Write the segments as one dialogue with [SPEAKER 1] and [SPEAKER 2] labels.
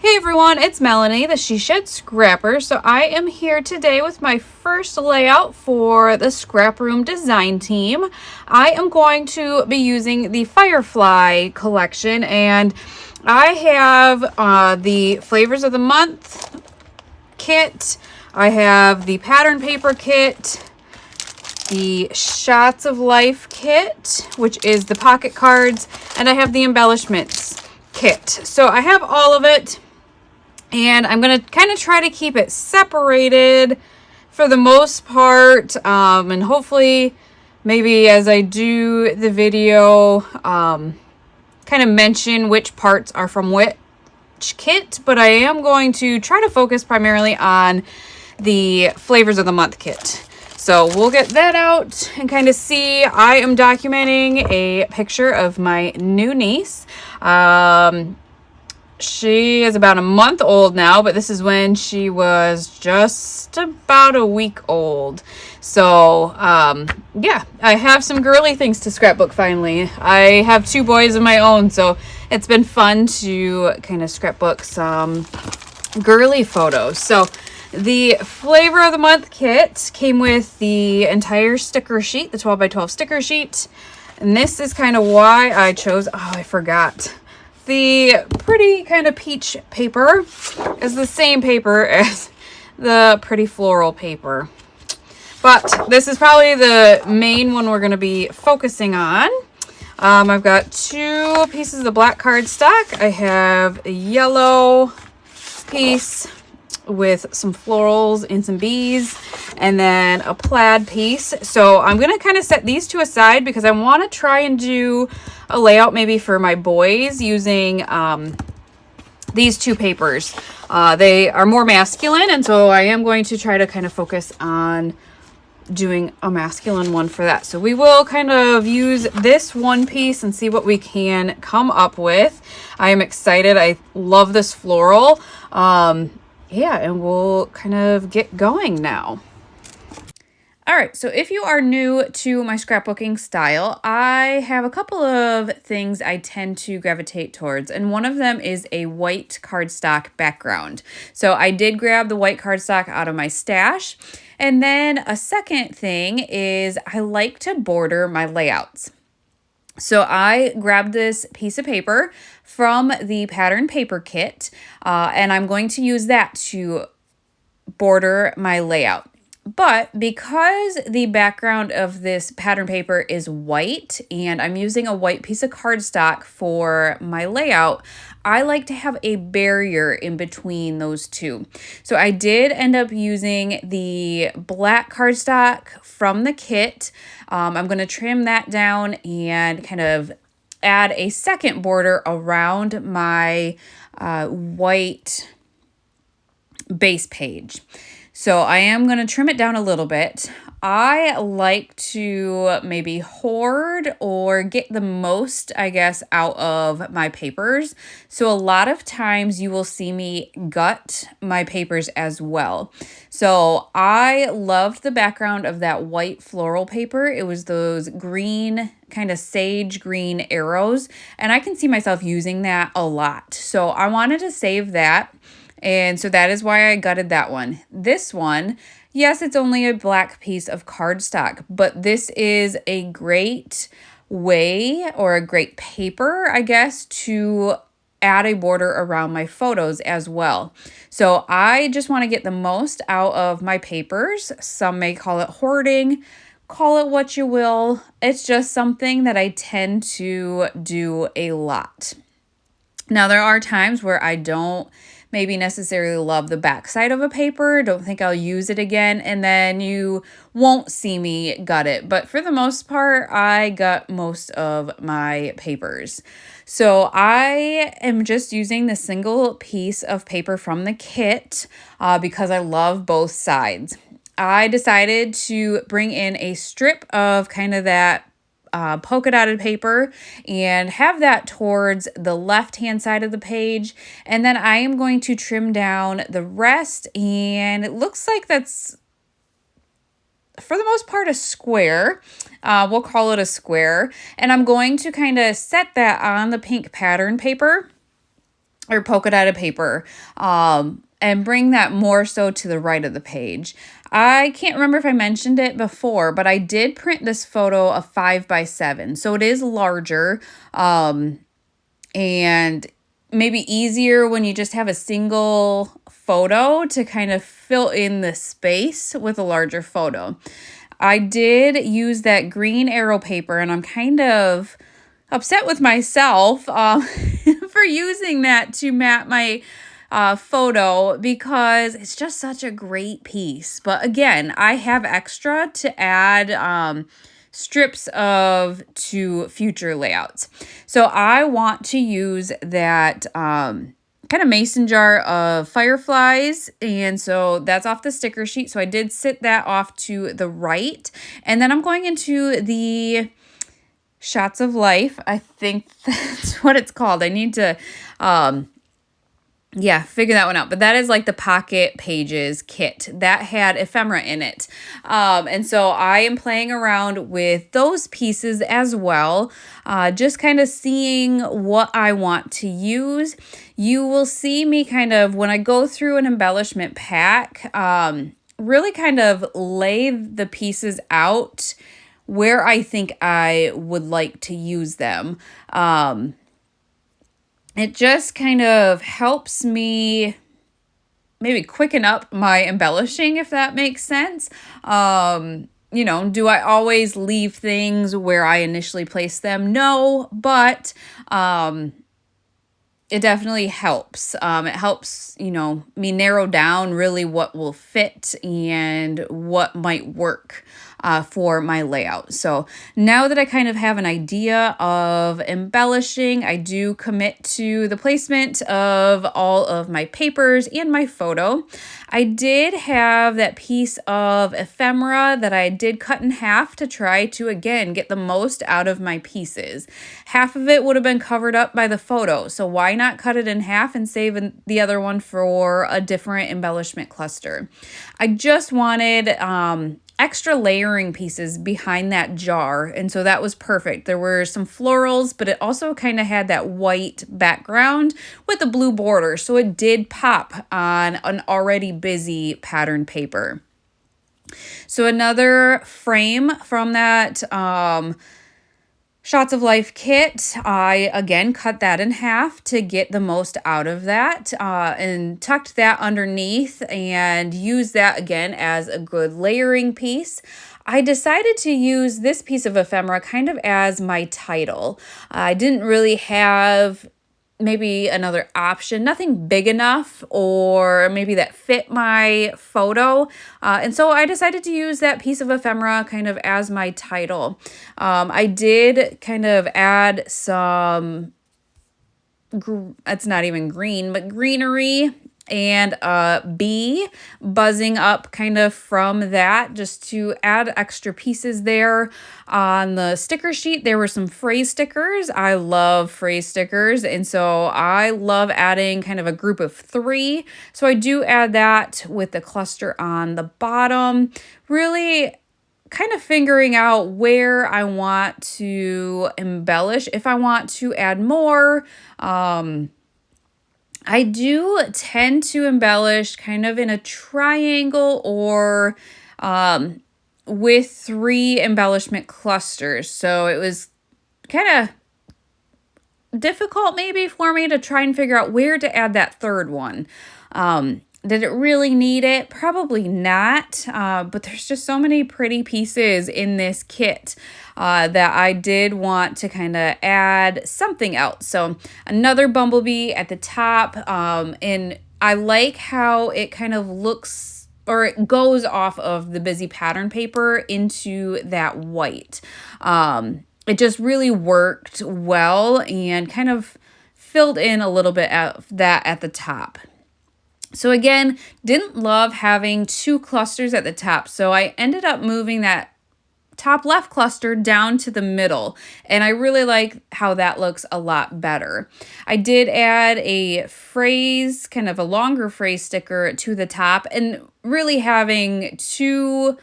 [SPEAKER 1] Hey everyone, it's Melanie, the She Shed Scrapper. So I am here today with my first layout for the ScrapRoom design team. I am going to be using the Firefly collection, and I have the Flavors of the Month kit. I have the pattern paper kit, the Shots of Life kit, which is the pocket cards, and I have the Embellishments kit. So I have all of it. And I'm going to kind of try to keep it separated for the most part. And hopefully, maybe as I do the video, kind of mention which parts are from which kit. But I am going to try to focus primarily on the Flavors of the Month kit. So we'll get that out and kind of see. I am documenting a picture of my new niece. She is about a month old now, but this is when she was just about a week old. So, yeah, I have some girly things to scrapbook finally. I have two boys of my own, so it's been fun to kind of scrapbook some girly photos. So, the Flavor of the Month kit came with the entire sticker sheet, the 12 by 12 sticker sheet. And this is kind of why I chose, I forgot. The pretty kind of peach paper is the same paper as the pretty floral paper. But this is probably the main one we're going to be focusing on. I've got two pieces of black cardstock. I have a yellow piece with some florals and some bees, and then a plaid piece. So I'm going to kind of set these two aside because I want to try and do a layout maybe for my boys using these two papers. They are more masculine, and so I am going to try to kind of focus on doing a masculine one for that. So we will kind of use this one piece and see what we can come up with. I am excited. I love this floral. Yeah, and we'll kind of get going now. All right, so if you are new to my scrapbooking style, I have a couple of things I tend to gravitate towards, and one of them is a white cardstock background. So I did grab the white cardstock out of my stash, and then a second thing is I like to border my layouts. So I grabbed this piece of paper from the pattern paper kit, and I'm going to use that to border my layout. But because the background of this pattern paper is white and I'm using a white piece of cardstock for my layout, I like to have a barrier in between those two. So I did end up using the black cardstock from the kit. I'm going to trim that down and kind of add a second border around my white base page. So I am going to trim it down a little bit. I like to maybe hoard or get the most, I guess, out of my papers. So a lot of times you will see me gut my papers as well. So I loved the background of that white floral paper. It was those green, kind of sage green arrows, and I can see myself using that a lot. So I wanted to save that. And so that is why I gutted that one. This one, yes, it's only a black piece of cardstock, but this is a great way or a great paper, I guess, to add a border around my photos as well. So I just want to get the most out of my papers. Some may call it hoarding, call it what you will. It's just something that I tend to do a lot. Now, there are times where I don't maybe necessarily love the backside of a paper, don't think I'll use it again, and then you won't see me gut it. But for the most part, I gut most of my papers. So I am just using the single piece of paper from the kit because I love both sides. I decided to bring in a strip of kind of that polka dotted paper and have that towards the left hand side of the page, and then I am going to trim down the rest, and it looks like that's for the most part a square. We'll call it a square, and I'm going to kind of set that on the pink pattern paper or polka dotted paper, and bring that more so to the right of the page. I can't remember if I mentioned it before, but I did print this photo of 5x7, so it is larger, and maybe easier when you just have a single photo to kind of fill in the space with a larger photo. I did use that green arrow paper, and I'm kind of upset with myself for using that to map my photo, because it's just such a great piece. But again, I have extra to add strips of to future layouts. So I want to use that kind of mason jar of Fireflies, and so that's off the sticker sheet. So I did sit that off to the right, and then I'm going into the Shots of Life. I think that's what it's called. I need to figure that one out. But that is like the Pocket Pages kit that had ephemera in it. And so I am playing around with those pieces as well, just kind of seeing what I want to use. You will see me kind of, when I go through an embellishment pack, really kind of lay the pieces out where I think I would like to use them. It just kind of helps me maybe quicken up my embellishing, if that makes sense. Do I always leave things where I initially place them? No, but it definitely helps. It helps, me narrow down really what will fit and what might work for my layout. So now that I kind of have an idea of embellishing, I do commit to the placement of all of my papers and my photo. I did have that piece of ephemera that I did cut in half to try to, again, get the most out of my pieces. Half of it would have been covered up by the photo, so why not cut it in half and save the other one for a different embellishment cluster? I just wanted extra layering pieces behind that jar, and so that was perfect. There were some florals, but it also kind of had that white background with a blue border, so it did pop on an already busy pattern paper. So another frame from that Shots of Life kit, I again cut that in half to get the most out of that, and tucked that underneath and used that again as a good layering piece. I decided to use this piece of ephemera kind of as my title. I didn't really have maybe another option, nothing big enough or maybe that fit my photo. And so I decided to use that piece of ephemera kind of as my title. I did kind of add some, it's not even green, but greenery and a bee buzzing up kind of from that, just to add extra pieces there. On the sticker sheet, there were some phrase stickers. I love phrase stickers, and so I love adding kind of a group of 3. So I do add that with the cluster on the bottom, really kind of figuring out where I want to embellish, if I want to add more. I do tend to embellish kind of in a triangle or with 3 embellishment clusters. So it was kind of difficult maybe for me to try and figure out where to add that third one. Did it really need it? Probably not, but there's just so many pretty pieces in this kit that I did want to kind of add something else. So another bumblebee at the top, and I like how it kind of looks, or it goes off of the busy pattern paper into that white. It just really worked well and kind of filled in a little bit of that at the top. So again, didn't love having 2 clusters at the top, so I ended up moving that top left cluster down to the middle, and I really like how that looks a lot better. I did add a phrase, kind of a longer phrase sticker to the top, and really having 2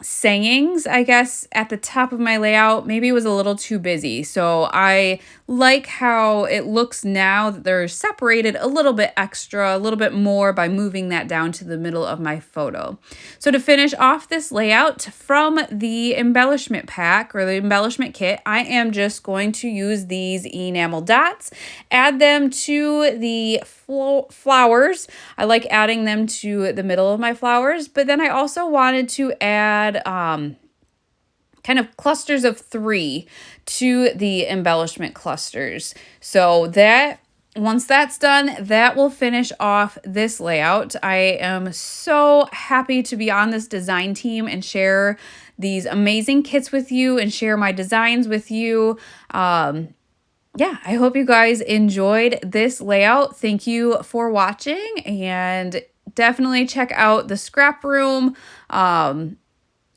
[SPEAKER 1] sayings, I guess, at the top of my layout. Maybe it was a little too busy. So I like how it looks now that they're separated a little bit extra, a little bit more by moving that down to the middle of my photo. So to finish off this layout from the embellishment pack or the embellishment kit, I am just going to use these enamel dots, add them to the flowers. I like adding them to the middle of my flowers, but then I also wanted to add kind of clusters of 3 to the embellishment clusters. So that once that's done, that will finish off this layout. I am so happy to be on this design team and share these amazing kits with you and share my designs with you. Yeah, I hope you guys enjoyed this layout. Thank you for watching, and definitely check out the Scraproom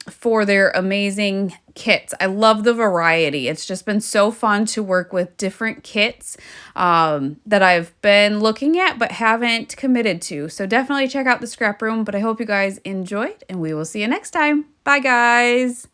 [SPEAKER 1] for their amazing kits. I love the variety. It's just been so fun to work with different kits that I've been looking at but haven't committed to. So definitely check out the Scraproom, but I hope you guys enjoyed, and we will see you next time. Bye, guys.